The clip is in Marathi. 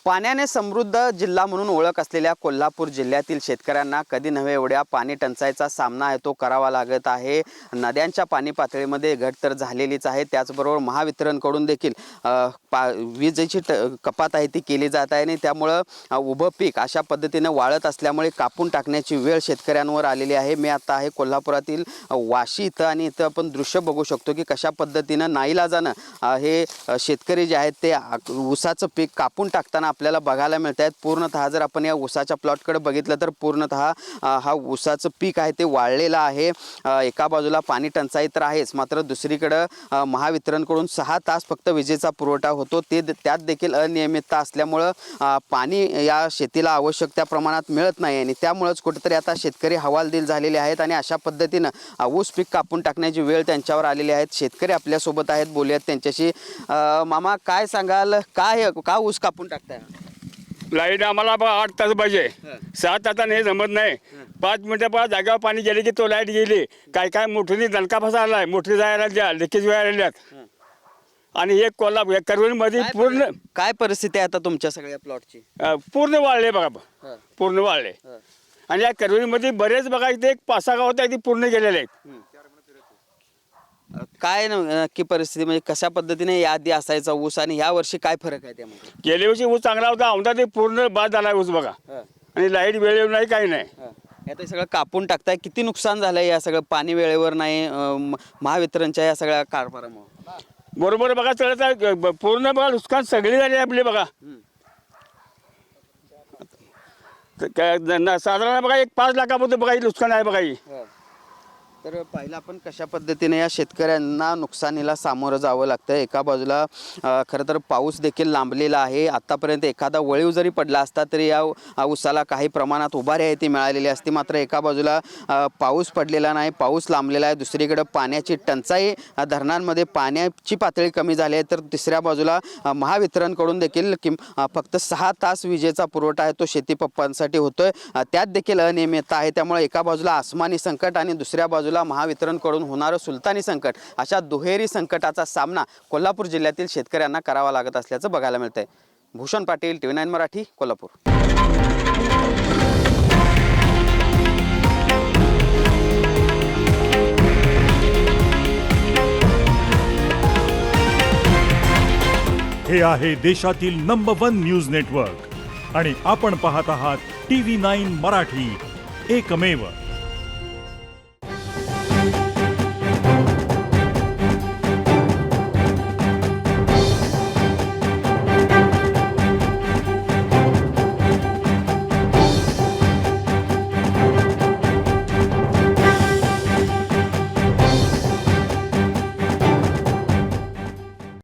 पाण्याने समृद्ध जिल्हा म्हणून ओळख असलेल्या कोल्हापूर जिल्ह्यातील शेतकऱ्यांना कधी नव्हे एवढ्या पाणी टंचाईचा सामना आहे तो करावा लागत आहे। नद्यांच्या पाणी पातळीमध्ये घट तर झालेलीच आहे, त्याचबरोबर महावितरणकडून देखील विजेची कपात आहे ती केली जात आहे आणि त्यामुळे उभं पीक अशा पद्धतीने वाळत असल्यामुळे कापून टाकण्याची वेळ शेतकऱ्यांवर आलेली आहे। मी आता आहे कोल्हापुरातील वाशी इथं आणि इथं आपण दृश्य बघू शकतो की कशा पद्धतीने नाईलाजानं हे शेतकरी जे आहेत ते ऊसाचं पीक कापून टाकताना आपल्याला बघायला मिळत आहेत। पूर्णतः जर आपण या ऊसाच्या प्लॉटकडे बघितलं तर पूर्णतः हा ऊसाचं पीक आहे ते वाळलेलं आहे। एका बाजूला पाणी टंचाई तर आहेच, मात्र दुसरीकडे महावितरणकडून 6 तास फक्त विजेचा पुरवठा होतो, त्यात देखील अनियमितता असल्यामुळं पाणी या शेतीला आवश्यक त्या प्रमाणात मिळत नाही आणि त्यामुळेच कुठेतरी आता शेतकरी हवालदिल झालेले आहेत आणि अशा पद्धतीनं ऊस पीक कापून टाकण्याची वेळ त्यांच्यावर आलेली आहे। शेतकरी आपल्यासोबत आहेत, बोलूयात त्यांच्याशी। मामा काय सांगाल, का ऊस कापून टाकताय? लाईट आम्हाला 8 तास पाहिजे, 7 तासाने हे जमत नाही। 5 मिनिटं पण जागेवर पाणी गेले की तो लाईट गेली। काय मोठीने दणका फसा आलाय, मोठी जायला द्या, लिकेज व्हायला आणि हे कोल्हापूर करवीमध्ये पूर्ण काय परिस्थिती आहे आता तुमच्या सगळ्या प्लॉटची? पूर्ण वाळले बघा, पूर्ण वाळले। आणि या करवीमध्ये बरेच बघा इथे एक 5-6 गाव होते, पूर्ण गेलेले आहेत। काय नक्की परिस्थिती, म्हणजे कशा पद्धतीने याआधी असायचा ऊस आणि या वर्षी काय फरक आहे त्यामध्ये? गेल्या वर्षी ऊस चांगला होता, औंधा ते पूर्ण बाद झाला ऊस बघा। आणि लाईट वेळेवर नाही, काही नाही। आता सगळं कापून टाकताय, किती नुकसान झालंय या सगळं पाणी वेळेवर नाही महावितरणच्या या सगळ्या कारभारामुळे? बरोबर बघा, सगळं पूर्ण बघा नुकसान सगळे झाले आपले बघा। साधारण बघा 1-5 लाखापर्यंत बघा नुकसान आहे बघा। तर पाहिलं आपण कशा पद्धतीने या शेतकऱ्यांना नुकसानीला सामोरं जावं लागतं। एका बाजूला खरं तर पाऊस देखील लांबलेला आहे, आत्तापर्यंत एखादा वळीव जरी पडला असता तरी या ऊसाला काही प्रमाणात उभारी आहे ती मिळालेली असते, मात्र एका बाजूला पाऊस पडलेला नाही, पाऊस लांबलेला आहे। दुसरीकडे पाण्याची टंचाई, धरणांमध्ये पाण्याची पातळी कमी झाली आहे, तर तिसऱ्या बाजूला महावितरणकडून देखील फक्त 6 तास विजेचा पुरवठा आहे तो शेती पप्पांसाठी होतोय, त्यात देखील अनियमितता आहे। त्यामुळे एका बाजूला आसमानी संकट आणि दुसऱ्या बाजूला महावितरणकडून होणारं सुलतानी संकट, अशा दुहेरी संकटाचा सामना कोल्हापूर जिल्ह्यातील शेतकऱ्यांना करावा लागत असल्याचं बघायला मिळतंय। भूषण पाटील, TV9 मराठी, कोल्हापूर। हे आहे देशातील नंबर 1 न्यूज नेटवर्क आणि आपण पाहत आहात TV9 मराठी, एकमेव।